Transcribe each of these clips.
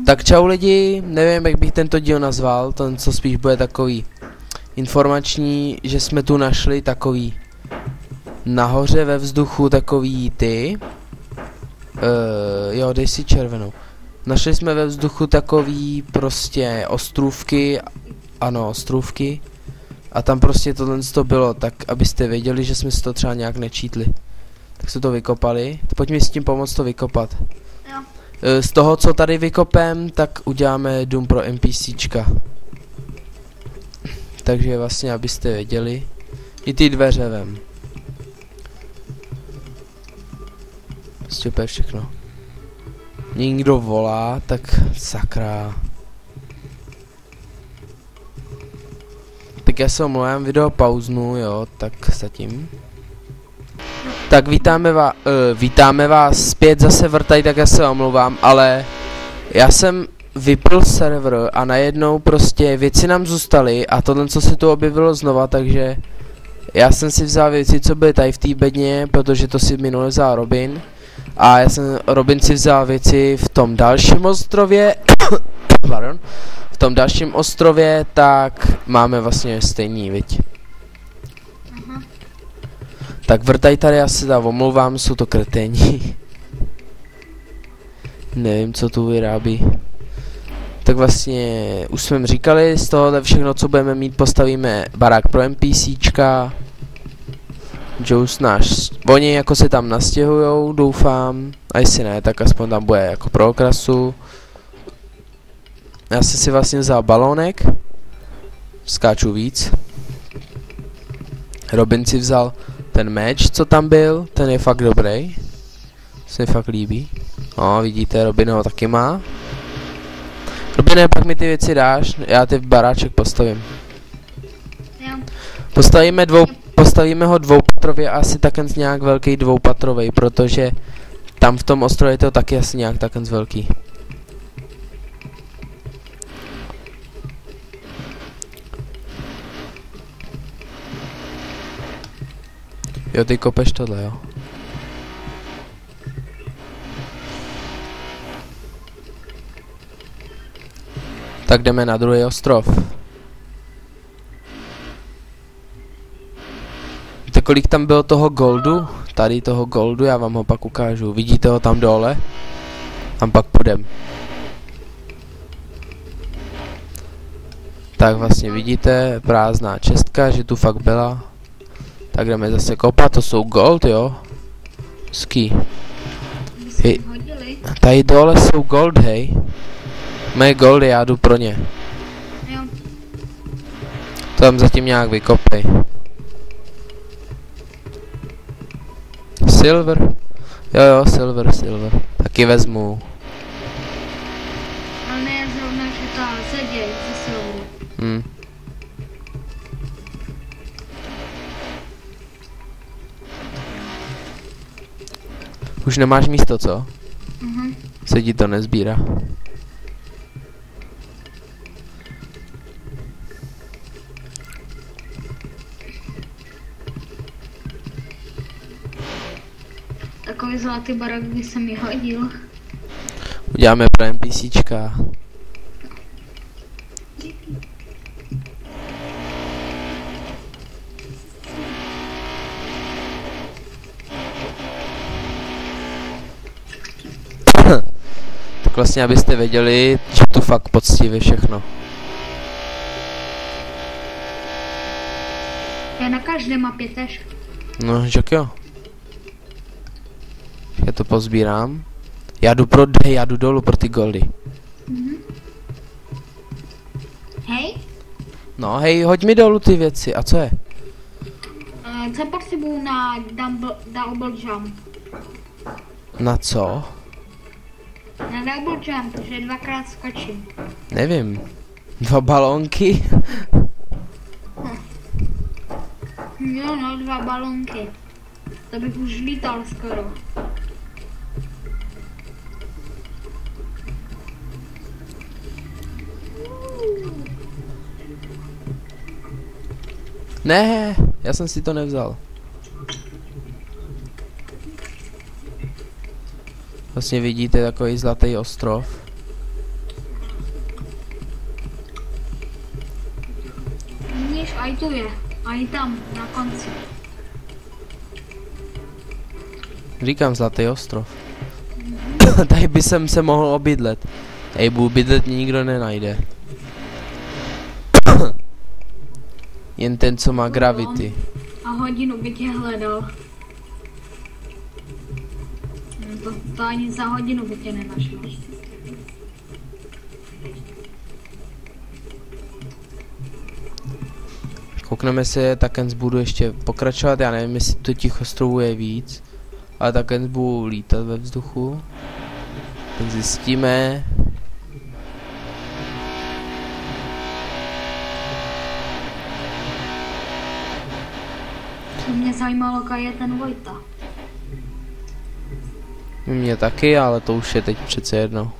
Tak čau lidi, nevím, jak bych tento díl nazval, ten co spíš bude takový informační, že jsme tu našli takový nahoře ve vzduchu takový ty, jo, dej si červenou. Našli jsme ve vzduchu takový prostě ostrůvky, ano, ostrůvky, a tam prostě tohle to bylo, tak abyste věděli, že jsme si to třeba nějak nečítli. Tak jsme to vykopali, pojď mi s tím pomoct to vykopat. Jo. Z toho, co tady vykopem, tak uděláme dům pro NPCčka. Takže vlastně, abyste věděli, i ty dveře vem. Prostě úplně všechno. Někdo volá, tak sakra. Tak já se omlouvám, video pauznu, jo, tak zatím. Tak vítáme vás zpět, zase vrtaj, tak já se omlouvám, ale já jsem vypl server a najednou prostě věci nám zůstaly a tohle, co se tu objevilo znova, takže já jsem si vzal věci, co byly tady v té bedně, protože to si minule vzal Robin a Robin si vzal věci v tom dalším ostrově, pardon, v tom dalším ostrově, tak máme vlastně stejný, viď. Tak vrtaj tady, já se tam omlouvám, jsou to kreténi. Nevím, co tu vyrábí. Tak vlastně, už jsme říkali, z tohohle všechno, co budeme mít, postavíme barák pro NPCčka. Joes náš, oni jako se tam nastěhujou, doufám. A jestli ne, tak aspoň tam bude jako pro okrasu. Já jsem si vlastně vzal balónek. Skáču víc. Robin si vzal ten meč, co tam byl, ten je fakt dobrý. Se mi fakt líbí. No, vidíte, Robin ho taky má. Robine, pak mi ty věci dáš, já ty baráček postavím. Jo. Postavíme ho dvoupatrově, asi taken nějak velký dvoupatrový, protože tam v tom ostrově je to taky asi nějak taken velký. Jo, ty kopeš tohle, jo. Tak jdeme na druhý ostrov. Víte, kolik tam bylo toho goldu? Tady toho goldu, já vám ho pak ukážu. Vidíte ho tam dole? Tam pak půjdem. Tak vlastně vidíte, prázdná čestka, že tu fakt byla. Tak jdeme zase kopat, to jsou gold, jo? Ski. Hej, tady dole jsou gold, hej. Moje goldy, já jdu pro ně. Jo. To tam zatím nějak vykopej. Silver? Jo, silver. Taky vezmu. Ale ne zrovna, že ta sedě ze silveru. Už nemáš místo, co? Mhm. Se ti to nezbírá. Takový zlatý barák by se mi hodil. Uděláme pro NPCčka. Tak vlastně, abyste věděli, že tu fakt poctivě všechno. Já na každé mapě tež. No, jak jo. Já to pozbírám. Já jdu dolů pro ty goldy. Hej, No hej, hoď mi dolů ty věci, a co je? co potřebuju na double jump? Na co? Na double jump, že dvakrát skočím. Nevím. 2 balónky? Jo, no, 2 balonky. To bych už lítal skoro. Ne, já jsem si to nevzal. Vlastně vidíte takový zlatý ostrov. i tu je. A i tam, na konci. Říkám Zlatý ostrov. Tady by jsem se mohl obydlet. Bydlet mě nikdo nenajde. Jen ten, co má gravity. A hodinu by tě hledal. To ani za hodinu by tě nenašel. Koukneme se, Takens budu ještě pokračovat, já nevím, jestli to těch ostrovů je víc. Ale Takens budu lítat ve vzduchu. Tak zjistíme. Mě zajímalo, kaj je ten Vojta. Mě taky, ale to už je teď přece jedno.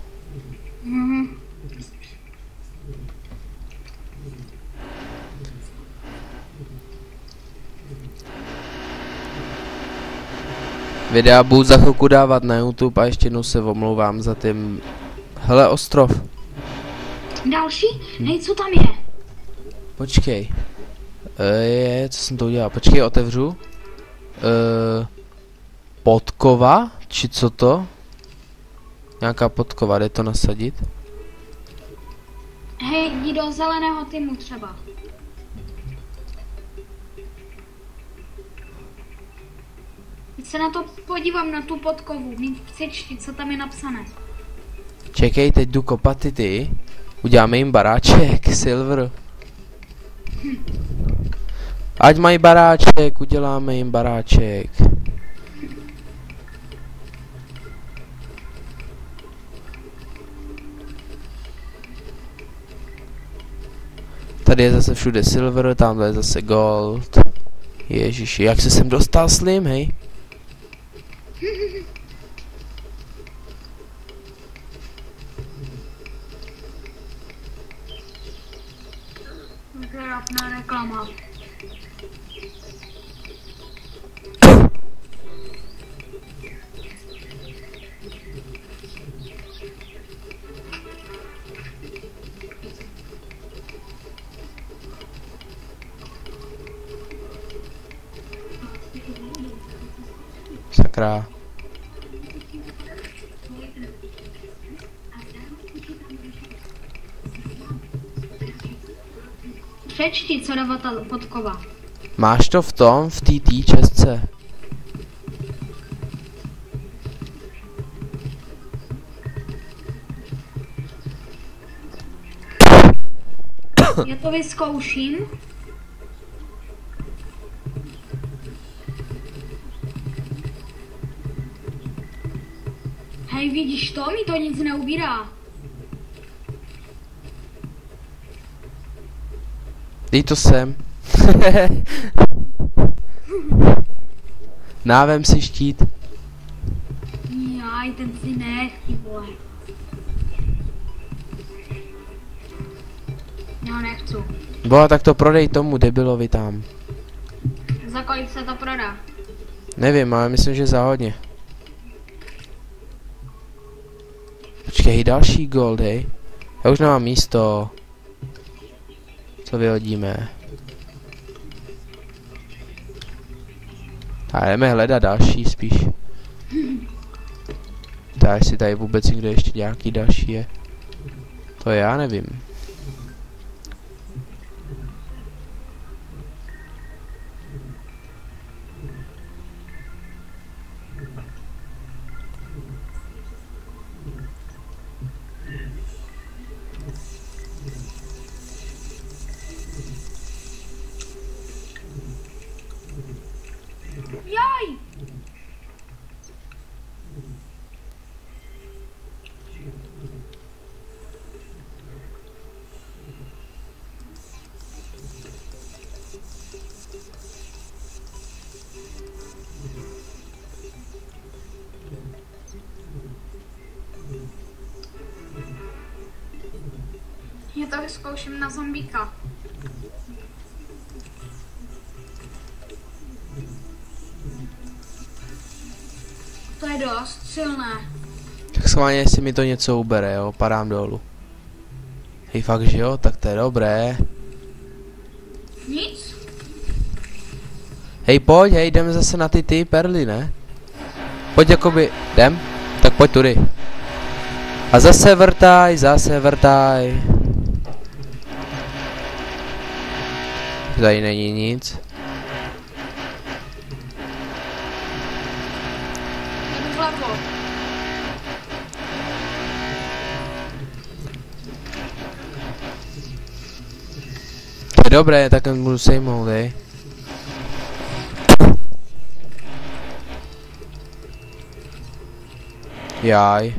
Videa budu za chvilku dávat na YouTube a ještě jednou se omlouvám za tím. Hele, ostrov. Další? Hej, co tam je? Počkej. Co jsem to udělal? Počkej, otevřu. Podkova? Či co to? Nějaká podkova, jde to nasadit? Hej, jdi do zeleného týmu třeba. Teď se na to podívám, na tu podkovu. Přečti, co tam je napsané. Čekej, teď jdu kopat ty. Uděláme jim baráček, Silver. Ať mají baráček, uděláme jim baráček. Tady je zase všude Silver, tamhle je zase Gold. Ježiši, jak se sem dostal Slim, hej? Rapná reklama. Sakra. Přečti, co dává ta podkova. Máš to v tom, v té čestce. Já to vyzkouším. Hej, vidíš to? Mi to nic neubírá. Dej to sem. Návem si štít. Jaj, ten si nech, ty vole. Já nechci. Boha, tak to prodej tomu debilovi tam. Za kolik se to prodá? Nevím, ale myslím, že za hodně. Počkej, další gold, hej. Já už nemám místo. Co vyhodíme? A jdeme hledat další spíš. Tak jestli tady vůbec někde ještě nějaký další je. To já nevím. Jaj! Já to vyzkouším na zombíka. To je dost silné. Tak schválně, jestli mi to něco ubere, jo, padám dolů. Hej, fakt, že jo, tak to je dobré. Nic? Hej, pojď, hej, jdeme zase na ty perly, ne? Pojď jakoby, jdem? Tak pojď tudy. A zase vrtaj, zase vrtaj. Tady není nic. Jdu vlevo. To je dobré, tak budu sejmout, hej. Jaj.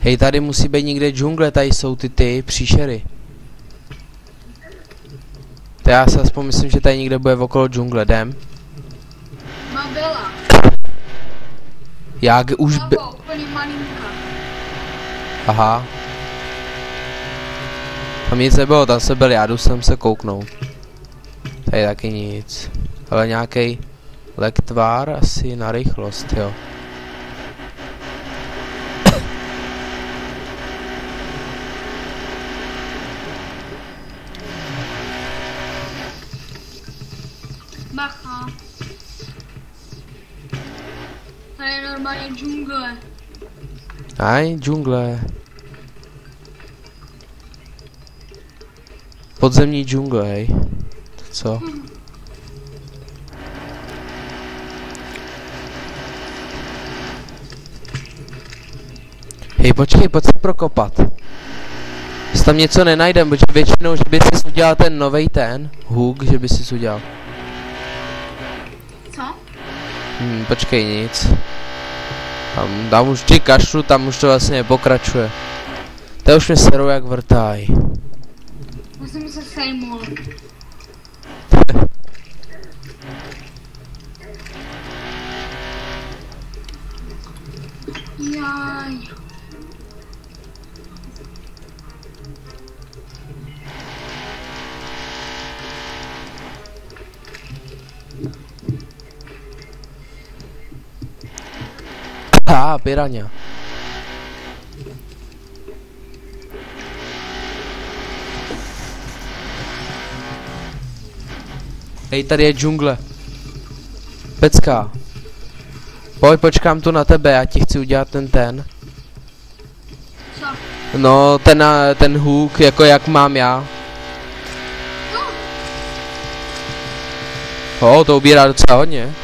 Hej, tady musí být někde džungle, tady jsou ty příšery. To já si aspoň myslím, že tady někde bude okolo džungle, jdem. No byla. Jak už by... Vlevo, úplně malinká. Aha. Tam nic nebylo, tam se byl, já jdu sem se kouknout. Tady taky nic. Ale nějaký lektvár asi na rychlost, jo. Bacha. Tady je normálně džungle. Aj, džungle. Podzemní džungle, hej. Co? Hej, počkej, pojď se prokopat. Jestli tam něco nenajdem, protože většinou, že by si udělal ten novej hook, že by si udělal. Co? Počkej, nic. Tam už ti kašlu, tam už to vlastně pokračuje. To už mě serou jak vrtaj. Musím se sejmout. Jaj. Piranha. Hej, tady je džungle. Pecka. Pojď, počkám tu na tebe, já ti chci udělat ten. Co? No, ten hook, jako jak mám já. No. To ubírá docela hodně.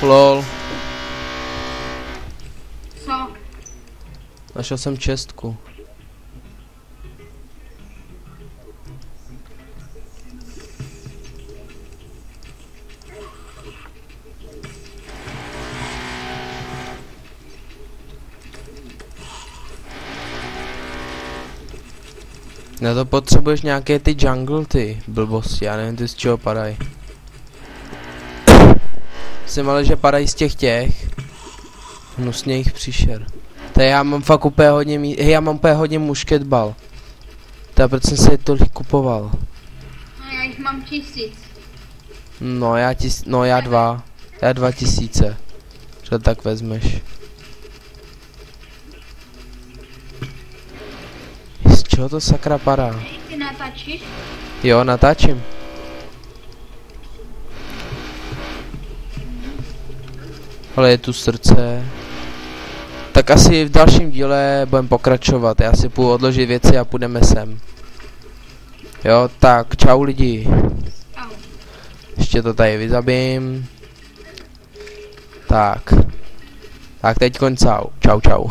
Lol. Co? Našel jsem čestku. Na to potřebuješ nějaké ty jungle, ty blbosti, já nevím ty z čeho padají. Jsem ale, že padají z těch hnusně jich příšer. Tady já mám fakt úplně hodně hej, já mám úplně hodně mušketbal. Tak proč jsem si je tolik kupoval? No já jich mám 1000. No já 2000. Co tak vezmeš? Z čeho to sakra padá? Ty natáčíš? Jo, natáčím. Ale je tu srdce. Tak asi v dalším díle budeme pokračovat. Já si půjdu odložit věci a půjdeme sem. Jo, tak čau lidi. Au. Ještě to tady vyzabím. Tak teď čau. Čau.